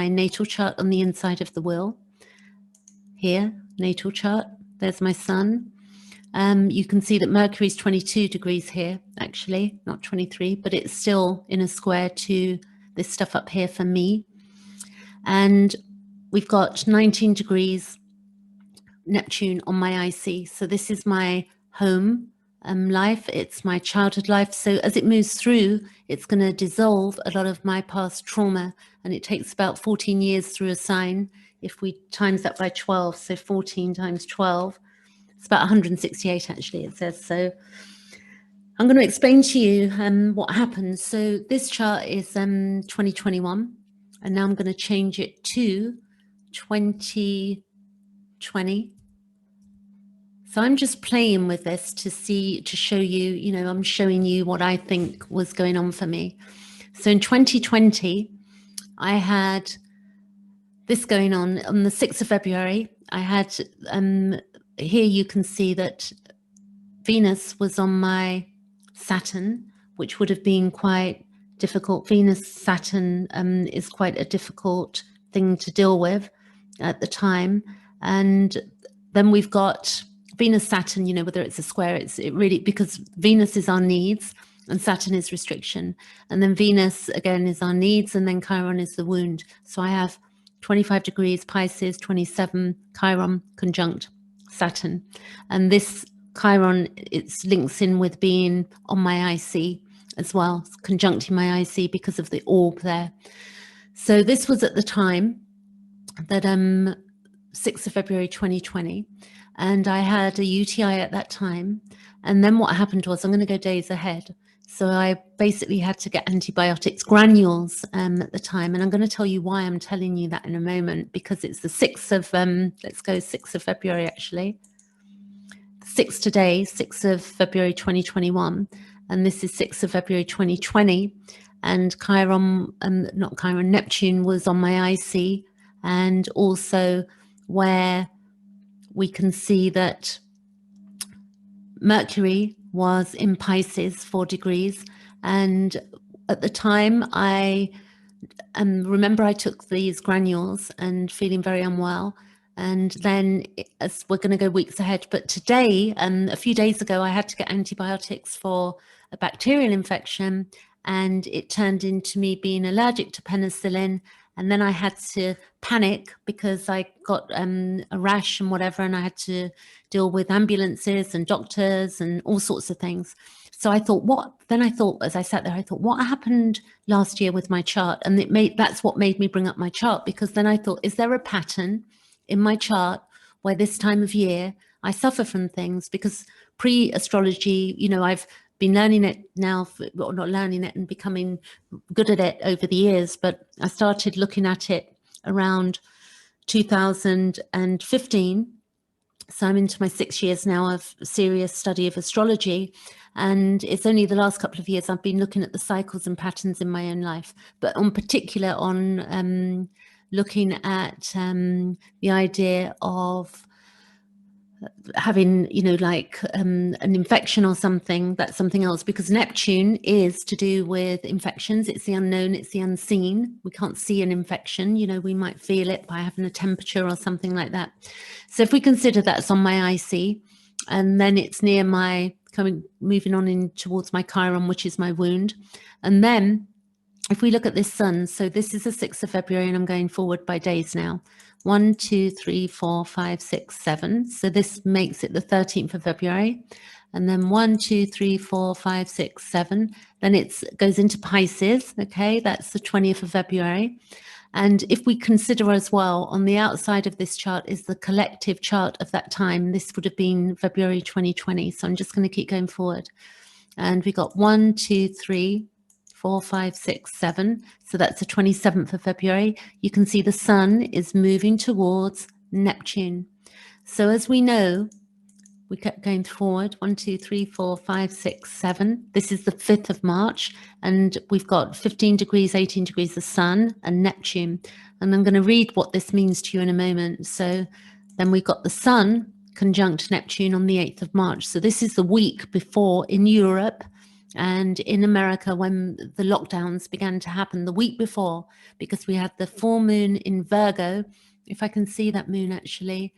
natal chart on the inside of the wheel. Here, natal chart, there's my sun. You can see that Mercury is 22 degrees here, actually, not 23, but it's still in a square to this stuff up here for me. And we've got 19 degrees Neptune on my IC. So this is my home life. It's my childhood life. So as it moves through, it's going to dissolve a lot of my past trauma. And it takes about 14 years through a sign. If we times that by 12, so 14 times 12, it's about 168 actually, it says. So I'm going to explain to you what happens. So this chart is 2021, and now I'm going to change it to 2020. So I'm just playing with this to show you, you know, I'm showing you what I think was going on for me. So in 2020, I had this going on the 6th of February. I had, here you can see that Venus was on my Saturn, which would have been quite difficult. Venus-Saturn is quite a difficult thing to deal with at the time. And then we've got Venus-Saturn, you know, whether it's a square, it really, because Venus is our needs and Saturn is restriction. And then Venus, again, is our needs, and then Chiron is the wound. So I have 25 degrees Pisces, 27 Chiron conjunct Saturn. And this Chiron, it links in with being on my IC as well, conjuncting my IC because of the orb there. So this was at the time that 6th of February 2020, and I had a UTI at that time. And then what happened was, I'm going to go days ahead. So I basically had to get antibiotics, granules at the time. And I'm going to tell you why I'm telling you that in a moment, because it's the 6th of, let's go 6th of February, actually. 6th today, 6th of February 2021. And this is 6th of February 2020. And Chiron, not Chiron, Neptune was on my IC. And also where we can see that Mercury was in Pisces, 4 degrees. And at the time, I remember I took these granules and feeling very unwell. And then, as we're going to go weeks ahead, but today, a few days ago, I had to get antibiotics for a bacterial infection, and it turned into me being allergic to penicillin. And then I had to panic because I got a rash and whatever, and I had to deal with ambulances and doctors and all sorts of things. So I thought, then I thought, as I sat there, I thought, what happened last year with my chart? And that's what made me bring up my chart, because then I thought, is there a pattern in my chart where this time of year I suffer from things? Because pre-astrology, you know, I've been learning it now, well, not learning it and becoming good at it over the years, but I started looking at it around 2015. So I'm into my 6 years now of serious study of astrology. And it's only the last couple of years I've been looking at the cycles and patterns in my own life, but in particular on looking at the idea of having, you know, like an infection or something. That's something else, because Neptune is to do with infections. It's the unknown, it's the unseen. We can't see an infection, you know, we might feel it by having a temperature or something like that. So if we consider that's on my IC, and then it's near my moving on in towards my Chiron, which is my wound. And then if we look at this sun, so this is the 6th of February, and I'm going forward by days now. 1, 2, 3, 4, 5, 6, 7. So this makes it the 13th of February. And then 1, 2, 3, 4, 5, 6, 7. Then it goes into Pisces. Okay, that's the 20th of February. And if we consider as well, on the outside of this chart is the collective chart of that time. This would have been February 2020. So I'm just going to keep going forward. And we got 1, 2, 3, 4, 5, 6, 7. So that's the 27th of February. You can see the sun is moving towards Neptune. So as we know, we kept going forward. 1, 2, 3, 4, 5, 6, 7. This is the 5th of March. And we've got 15 degrees, 18 degrees, the sun and Neptune. And I'm going to read what this means to you in a moment. So then we've got the sun conjunct Neptune on the 8th of March. So this is the week before in Europe. And in America, when the lockdowns began to happen the week before, because we had the full moon in Virgo, if I can see that moon actually,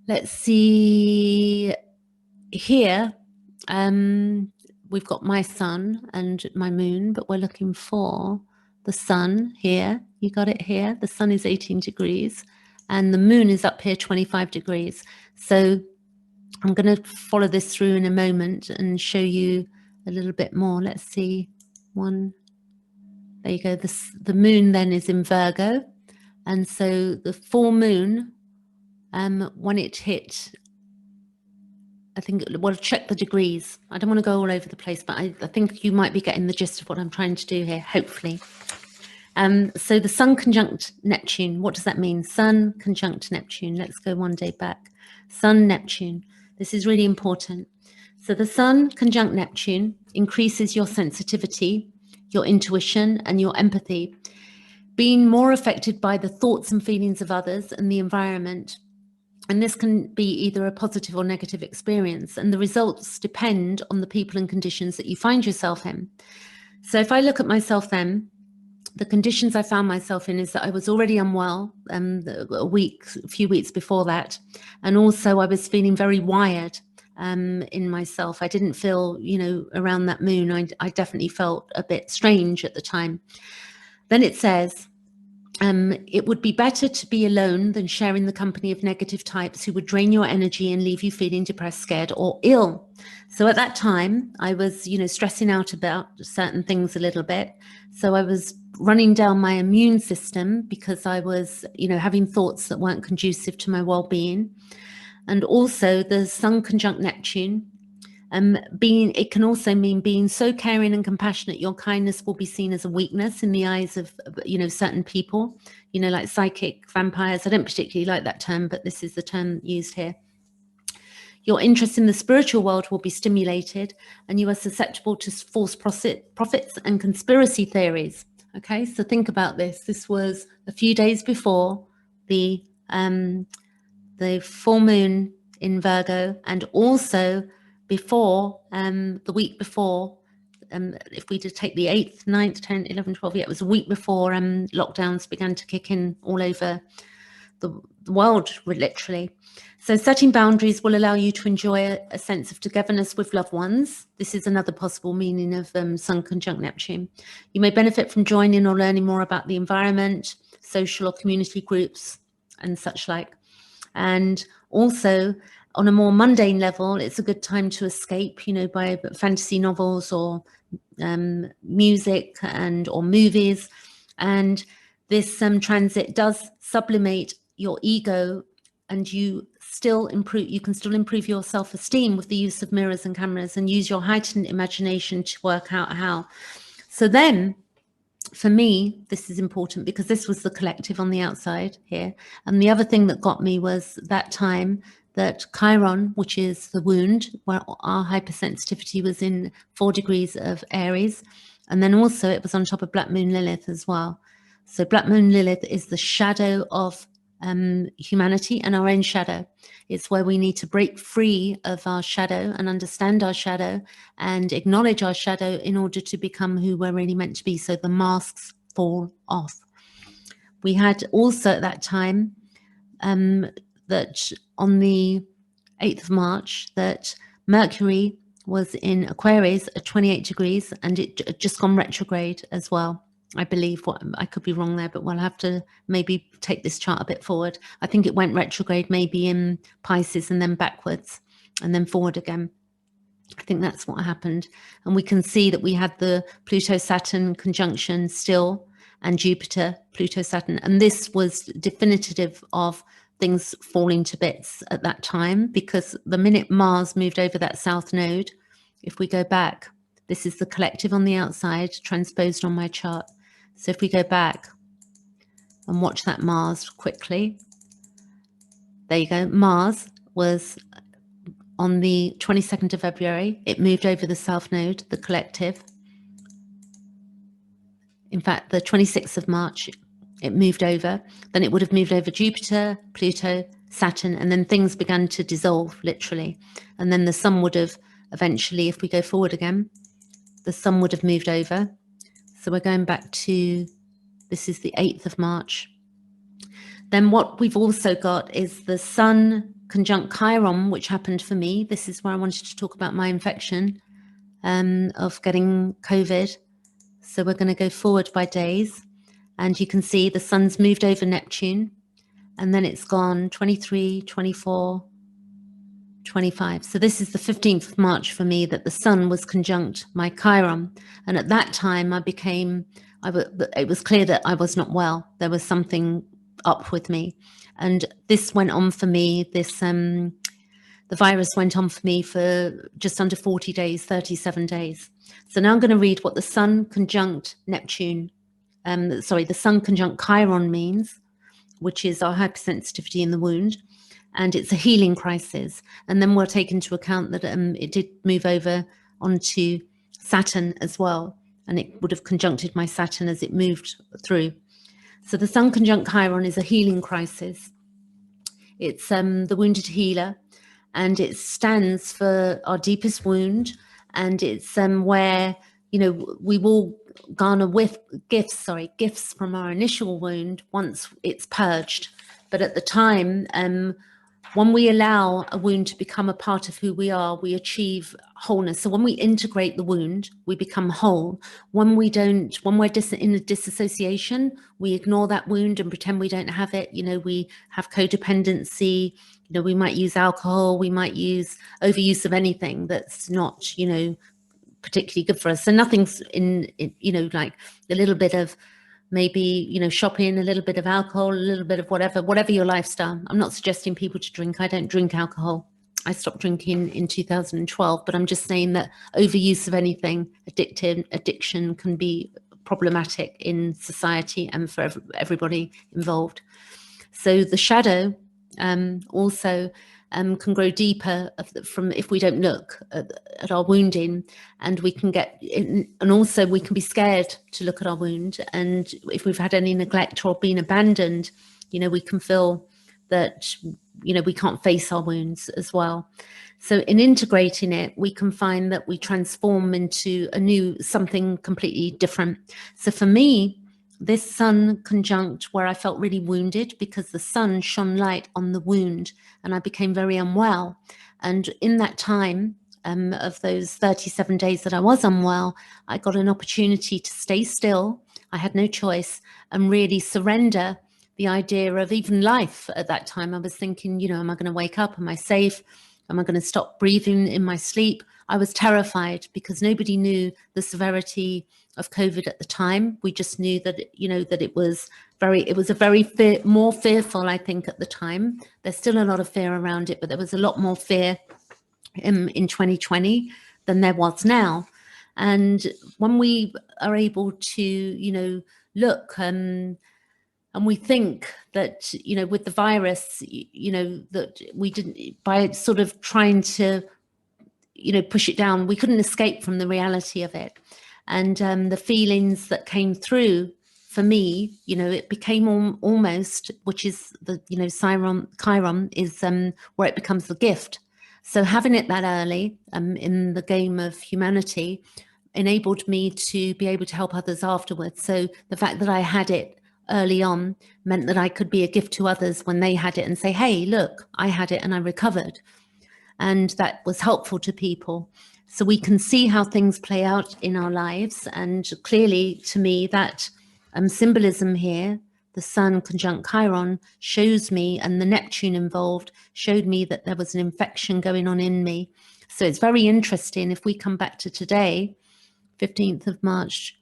let's see here, we've got my sun and my moon, but we're looking for the sun here. You got it here. The sun is 18 degrees and the moon is up here 25 degrees. So I'm going to follow this through in a moment and show you a little bit more. Let's see. One. There you go. The moon then is in Virgo. And so the full moon, when it hit, I think, well, check the degrees. I don't want to go all over the place, but I think you might be getting the gist of what I'm trying to do here, hopefully. So the sun conjunct Neptune, what does that mean? Sun conjunct Neptune. Let's go one day back. Sun, Neptune. This is really important. So the sun conjunct Neptune increases your sensitivity, your intuition, and your empathy, being more affected by the thoughts and feelings of others and the environment. And this can be either a positive or negative experience, and the results depend on the people and conditions that you find yourself in. So if I look at myself then, the conditions I found myself in is that I was already unwell a few weeks before that. And also I was feeling very wired in myself. I didn't feel, around that moon, I definitely felt a bit strange at the time. Then it says, it would be better to be alone than sharing the company of negative types who would drain your energy and leave you feeling depressed, scared, or ill. So at that time, I was, stressing out about certain things a little bit. So I was running down my immune system because I was, having thoughts that weren't conducive to my well-being. And also the sun conjunct Neptune, it can also mean being so caring and compassionate, your kindness will be seen as a weakness in the eyes of, certain people, like psychic vampires. I don't particularly like that term, but this is the term used here. Your interest in the spiritual world will be stimulated, and you are susceptible to false prophets and conspiracy theories. Okay, so think about this. This was a few days before the full moon in Virgo, and also before the week before, if we did take the 8th, 9th, 10th, 11th, 12th, yeah, it was a week before lockdowns began to kick in all over the world, literally. So setting boundaries will allow you to enjoy a sense of togetherness with loved ones. This is another possible meaning of sun conjunct Neptune. You may benefit from joining or learning more about the environment, social or community groups, and such like. And also, on a more mundane level, it's a good time to escape, by fantasy novels or music or movies. And this transit does sublimate your ego, and you can still improve your self-esteem with the use of mirrors and cameras, and use your heightened imagination to work out how. So then, for me, this is important because this was the collective on the outside here. And the other thing that got me was that time that Chiron, which is the wound, where our hypersensitivity was in 4 degrees of Aries. And then also it was on top of Black Moon Lilith as well. So Black Moon Lilith is the shadow of humanity and our own shadow. It's where we need to break free of our shadow and understand our shadow and acknowledge our shadow in order to become who we're really meant to be. So the masks fall off. We had also at that time that on the 8th of March that Mercury was in Aquarius at 28 degrees and it had just gone retrograde as well. I believe, I could be wrong there, but we'll have to maybe take this chart a bit forward. I think it went retrograde maybe in Pisces and then backwards and then forward again. I think that's what happened. And we can see that we had the Pluto-Saturn conjunction still, and Jupiter, Pluto-Saturn. And this was definitive of things falling to bits at that time, because the minute Mars moved over that south node, if we go back, this is the collective on the outside transposed on my chart. So if we go back and watch that Mars quickly, there you go. Mars was on the 22nd of February. It moved over the south node, the collective. In fact, the 26th of March, it moved over. Then it would have moved over Jupiter, Pluto, Saturn, and then things began to dissolve, literally. And then the sun would have eventually, if we go forward again, the sun would have moved over. So we're going back to, this is the 8th of March. Then what we've also got is the sun conjunct Chiron, which happened for me. This is where I wanted to talk about my infection of getting COVID. So we're going to go forward by days. And you can see the sun's moved over Neptune. And then it's gone 23, 24, 25. So this is the 15th of March for me that the sun was conjunct my Chiron. And at that time it was clear that I was not well. There was something up with me. And this went on for me, the virus went on for me for just under 40 days, 37 days. So now I'm going to read what the sun conjunct Neptune, the sun conjunct Chiron means, which is our hypersensitivity in the wound. And it's a healing crisis. And then we'll take into account that it did move over onto Saturn as well. And it would have conjuncted my Saturn as it moved through. So the sun conjunct Chiron is a healing crisis. It's the wounded healer, and it stands for our deepest wound. And it's where, we will garner gifts from our initial wound once it's purged. But at the time, when we allow a wound to become a part of who we are, we achieve wholeness. So when we integrate the wound, we become whole. When we're in a disassociation, we ignore that wound and pretend we don't have it. We have codependency. We might use alcohol. We might use overuse of anything that's not, particularly good for us. So nothing's like a little bit of maybe, shopping, a little bit of alcohol, a little bit of whatever your lifestyle. I'm not suggesting people to drink. I don't drink alcohol. I stopped drinking in 2012, but I'm just saying that overuse of anything, addiction can be problematic in society and for everybody involved. So the shadow also can grow deeper from if we don't look at our wounding, and we can and also we can be scared to look at our wound. And if we've had any neglect or been abandoned, we can feel that, we can't face our wounds as well. So in integrating it, we can find that we transform into something completely different. So for me, this sun conjunct where I felt really wounded because the sun shone light on the wound and I became very unwell. And in that time of those 37 days that I was unwell, I got an opportunity to stay still. I had no choice, and really surrender the idea of even life. At that time, I was thinking, am I going to wake up? Am I safe? Am I going to stop breathing in my sleep? I was terrified because nobody knew the severity of COVID at the time. We just knew that, that it was more fearful, I think, at the time. There's still a lot of fear around it, but there was a lot more fear in 2020 than there was now. And when we are able to, look and we think that, with the virus, that we didn't, by sort of trying to, push it down, we couldn't escape from the reality of it. And the feelings that came through for me, it became almost, which is the, Chiron is where it becomes the gift. So having it that early in the game of humanity enabled me to be able to help others afterwards. So the fact that I had it early on meant that I could be a gift to others when they had it and say, hey, look, I had it and I recovered. And that was helpful to people. So we can see how things play out in our lives. And clearly, to me, that symbolism here, the sun conjunct Chiron, shows me, and the Neptune involved showed me that there was an infection going on in me. So it's very interesting. If we come back to today, 15th of March,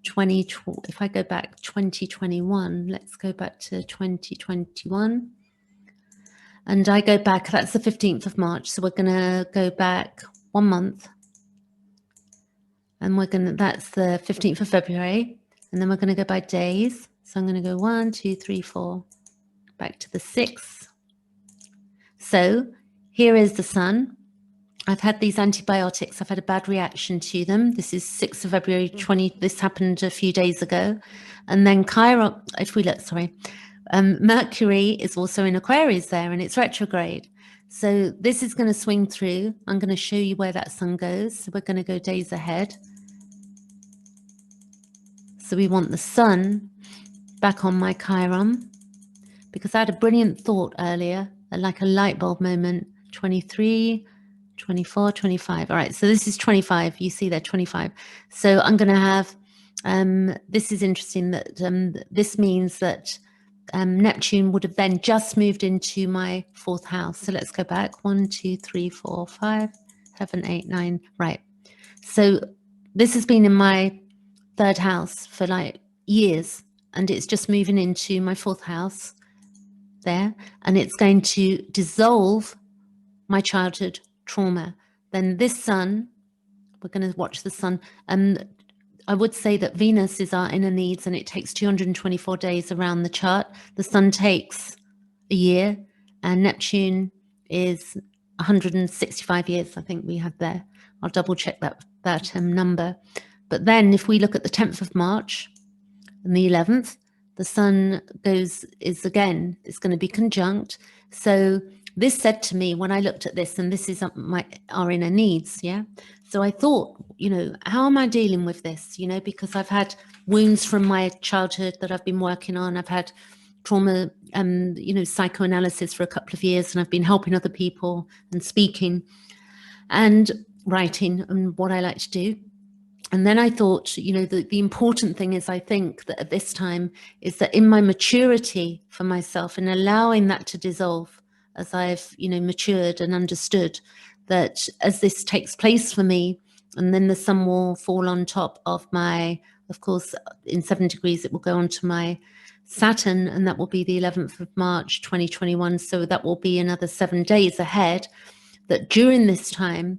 if I go back 2021, let's go back to 2021. And I go back, that's the 15th of March. So we're going to go back 1 month. And that's the 15th of February. And then we're going to go by days. So I'm going to go 1, 2, 3, 4, back to the 6th. So here is the sun. I've had these antibiotics. I've had a bad reaction to them. This is 6th of February 20. This happened a few days ago. And then Chiron, if we look, Mercury is also in Aquarius there, and it's retrograde. So this is going to swing through. I'm going to show you where that sun goes. So we're going to go days ahead. So we want the sun back on my Chiron, because I had a brilliant thought earlier, like a light bulb moment. 23, 24, 25. All right, so this is 25. You see there, 25. So I'm going to have, this is interesting that this means that Neptune would have then just moved into my fourth house. So let's go back. 1, 2, 3, 4, 5, 7, 8, 9. Right. So this has been in my third house for like years, and it's just moving into my fourth house there, and it's going to dissolve my childhood trauma. Then this sun, we're going to watch the sun. I would say that Venus is our inner needs, and it takes 224 days around the chart. The sun takes a year, and Neptune is 165 years, I think we have there. I'll double check that number. But then if we look at the 10th of March and the 11th, the sun is going to be conjunct. So this said to me when I looked at this, and this is our inner needs, yeah? So I thought, how am I dealing with this? Because I've had wounds from my childhood that I've been working on. I've had trauma, psychoanalysis for a couple of years, and I've been helping other people and speaking and writing and what I like to do. And then I thought, the important thing is, I think that at this time is that in my maturity for myself and allowing that to dissolve as I've, matured and understood that as this takes place for me, and then the sun will fall on top of my, of course, in 7 degrees, it will go onto my Saturn, and that will be the 11th of March, 2021. So that will be another 7 days ahead, that during this time,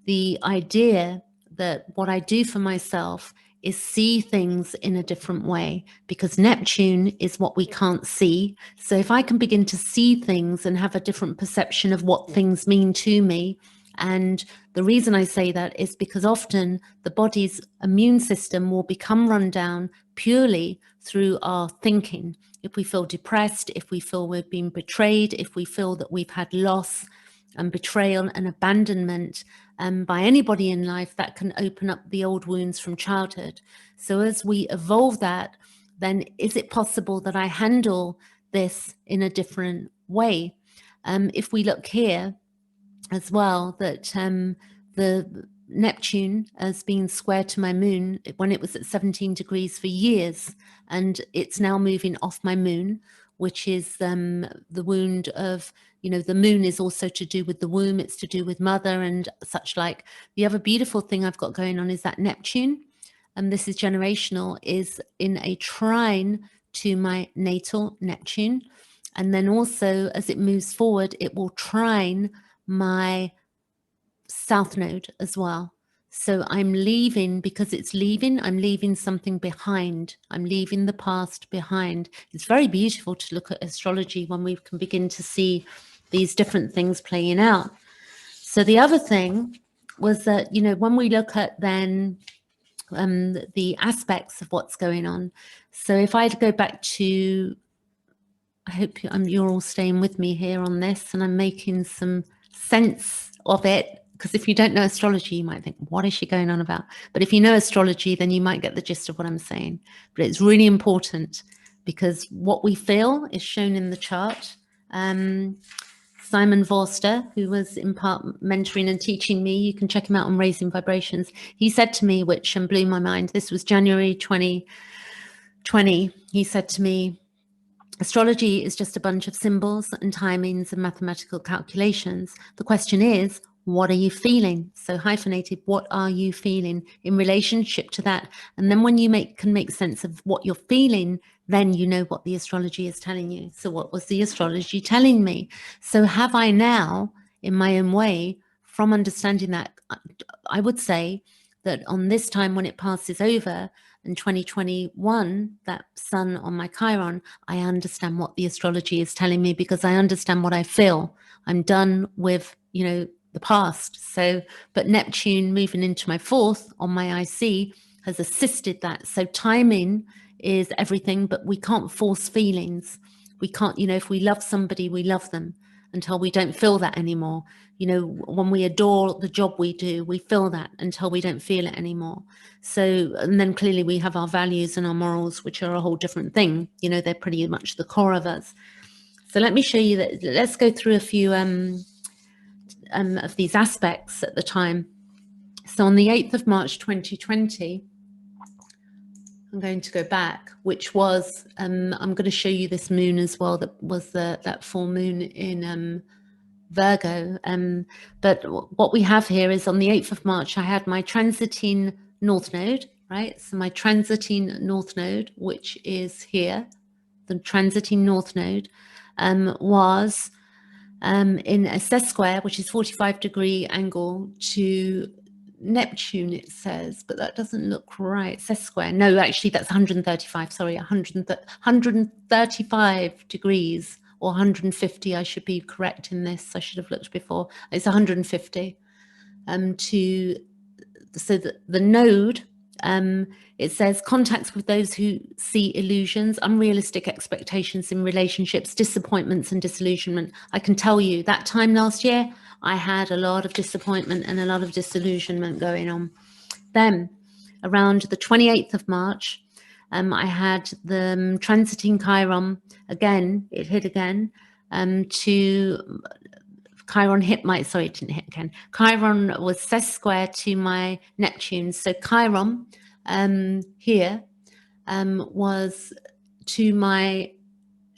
the idea that what I do for myself is see things in a different way, because Neptune is what we can't see. So if I can begin to see things and have a different perception of what things mean to me, and the reason I say that is because often the body's immune system will become run down purely through our thinking. If we feel depressed, if we feel we've been betrayed, if we feel that we've had loss and betrayal and abandonment by anybody in life, that can open up the old wounds from childhood. So as we evolve that, then is it possible that I handle this in a different way? If we look here as well, that the Neptune has been square to my moon when it was at 17 degrees for years, and it's now moving off my moon, which is the wound of, the moon is also to do with the womb. It's to do with mother and such like. The other beautiful thing I've got going on is that Neptune, and this is generational, is in a trine to my natal Neptune. And then also as it moves forward, it will trine my south node as well. So I'm leaving, because it's leaving, I'm leaving something behind. I'm leaving the past behind. It's very beautiful to look at astrology when we can begin to see these different things playing out. So the other thing was that, when we look at then the aspects of what's going on. So if I go back to, I hope you're all staying with me here on this, and I'm making some sense of it. Because if you don't know astrology, you might think, what is she going on about? But if you know astrology, then you might get the gist of what I'm saying. But it's really important, because what we feel is shown in the chart. Simon Vorster, who was in part mentoring and teaching me, you can check him out on Raising Vibrations. He said to me, which blew my mind, this was January 2020, he said to me, astrology is just a bunch of symbols and timings and mathematical calculations. The question is, what are you feeling? So hyphenated, what are you feeling in relationship to that? And then when you can make sense of what you're feeling, then you know what the astrology is telling you. So what was the astrology telling me? So have I now, in my own way, from understanding that, I would say that on this time when it passes over, in 2021, that sun on my Chiron, I understand what the astrology is telling me, because I understand what I feel. I'm done with, the past. So, but Neptune moving into my fourth on my IC has assisted that. So timing is everything, but we can't force feelings. We can't, if we love somebody, we love them. until we don't feel that anymore. You know, when we adore the job we do, we feel that until we don't feel it anymore. So, and then clearly we have our values and our morals, which are a whole different thing. You know, they're pretty much the core of us. So let me show you that. Let's go through a few of these aspects at the time. So on the 8th of March 2020, I'm going to go back, which was, I'm going to show you this moon as well, that was that full moon in Virgo. But what we have here is on the 8th of March, I had my transiting North Node, right? So my transiting North Node, which is here, the transiting North Node, was in a square, which is 45-degree angle to Neptune, it says, but that doesn't look right. Square. No, actually, that's 135. Sorry, 135 degrees, or 150. I should be correct in this. I should have looked before. It's 150. So the node, it says contacts with those who see illusions, unrealistic expectations in relationships, disappointments and disillusionment. I can tell you that time last year, I had a lot of disappointment and a lot of disillusionment going on. Then around the 28th of March, I had the transiting Chiron again, it hit again, to Chiron hit my, sorry, it didn't hit again. Chiron was square to my Neptune. So Chiron here was to my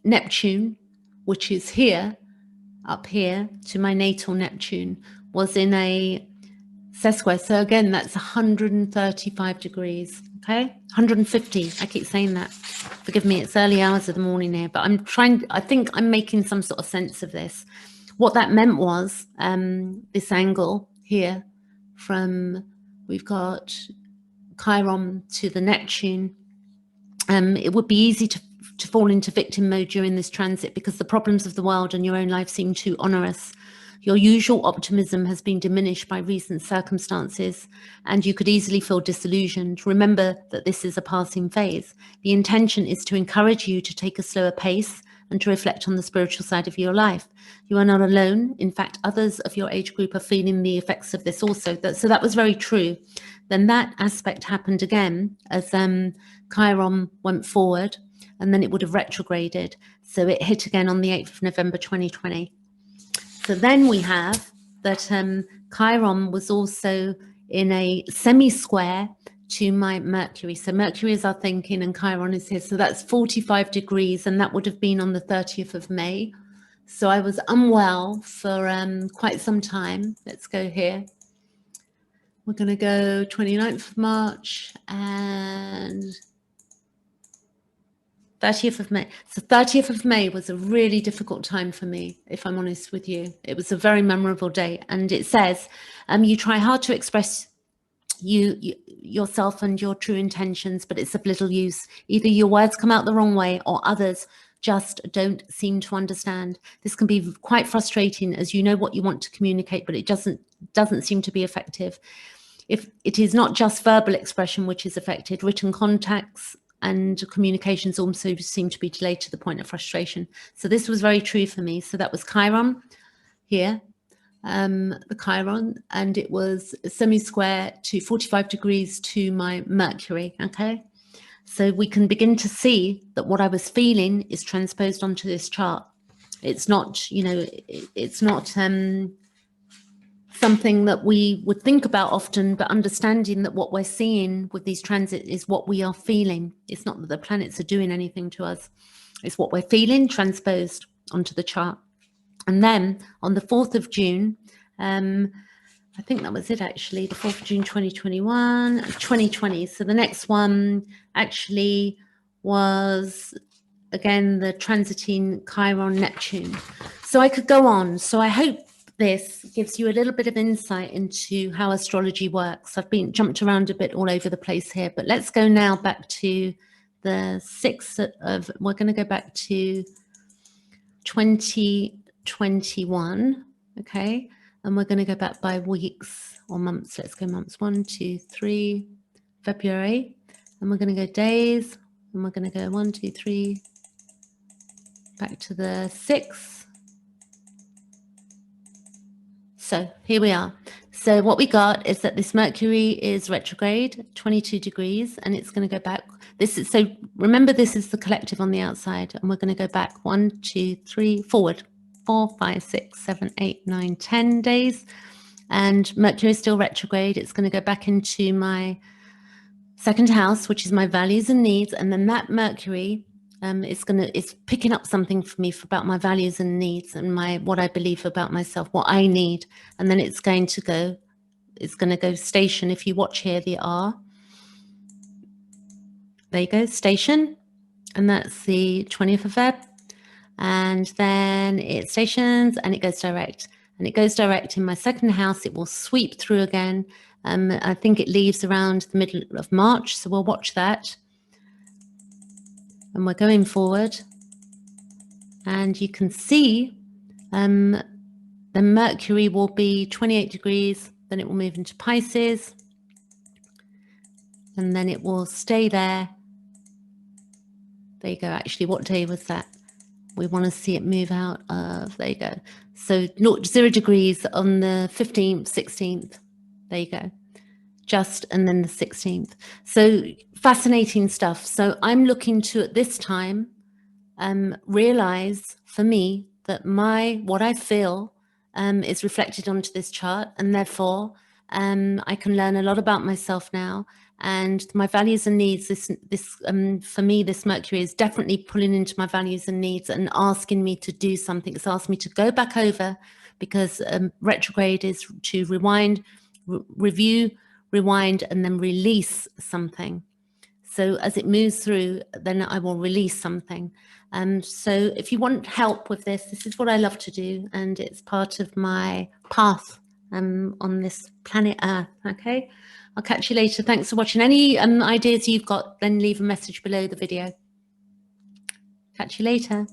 Neptune, which is here, up here, to my natal Neptune, was in a square. So again, that's 135 degrees, okay? 150, I keep saying that. Forgive me, it's early hours of the morning here, but I think I'm making some sort of sense of this. What that meant was this angle here from, we've got Chiron to the Neptune. It would be easy to fall into victim mode during this transit because the problems of the world and your own life seem too onerous. Your usual optimism has been diminished by recent circumstances, and you could easily feel disillusioned. Remember that this is a passing phase. The intention is to encourage you to take a slower pace and to reflect on the spiritual side of your life. You are not alone. In fact, others of your age group are feeling the effects of this also. So that was very true. Then that aspect happened again as Chiron went forward, and then it would have retrograded. So it hit again on the 8th of November 2020. So then we have that Chiron was also in a semi-square to my Mercury. So Mercury is our thinking and Chiron is here. So that's 45 degrees, and that would have been on the 30th of May. So I was unwell for quite some time. Let's go here. We're going to go 29th of March and 30th of May. So 30th of May was a really difficult time for me, if I'm honest with you. It was a very memorable day. And it says, you try hard to express yourself and your true intentions, but it's of little use. Either your words come out the wrong way or others just don't seem to understand. This can be quite frustrating as you know what you want to communicate, but it doesn't seem to be effective. If it is not just verbal expression which is affected, written contacts and communications also seem to be delayed to the point of frustration. So this was very true for me. So that was Chiron here, the Chiron, and it was semi-square to 45 degrees to my Mercury, okay? So we can begin to see that what I was feeling is transposed onto this chart. It's not, you know, it's not something that we would think about often, but understanding that what we're seeing with these transits is what we are feeling. It's not that the planets are doing anything to us. It's what we're feeling transposed onto the chart. And then on the 4th of June, I think that was it actually, the 4th of June 2020. So the next one actually was, again, the transiting Chiron Neptune. So I could go on. So I hope this gives you a little bit of insight into how astrology works. I've been jumped around a bit all over the place here, but let's go now back to the 6th of, we're going to go back to 2021, okay? And we're going to go back by weeks or months. Let's go months, 1, 2, 3, February. And we're going to go days, and we're going to go 1, 2, 3, back to the 6th. So here we are. So what we got is that this Mercury is retrograde, 22 degrees, and it's going to go back. So remember, this is the collective on the outside, and we're going to go back 1, 2, 3, forward 4, 5, 6, 7, 8, 9, 10 days. And Mercury is still retrograde. It's going to go back into my second house, which is my values and needs. And then that Mercury it's picking up something for me about my values and needs and what I believe about myself, what I need. And then it's going to go station. If you watch here, the R, there you go, station. And that's the 20th of Feb. And then it stations and it goes direct. And it goes direct in my second house. It will sweep through again. I think it leaves around the middle of March. So we'll watch that. And we're going forward. And you can see the Mercury will be 28 degrees. Then it will move into Pisces. And then it will stay there. There you go. Actually, what day was that? We want to see it move out of, there you go. So 0 degrees on the 15th, 16th. There you go. And then the 16th. So fascinating stuff. So I'm looking to, at this time, realize for me that what I feel is reflected onto this chart, and therefore I can learn a lot about myself now. And my values and needs, for me, this Mercury is definitely pulling into my values and needs and asking me to do something. It's asked me to go back over, because retrograde is to rewind, review, rewind, and then release something. So as it moves through, then I will release something. So if you want help with this is what I love to do. And it's part of my path on this planet Earth. Okay, I'll catch you later. Thanks for watching. Any ideas you've got, then leave a message below the video. Catch you later.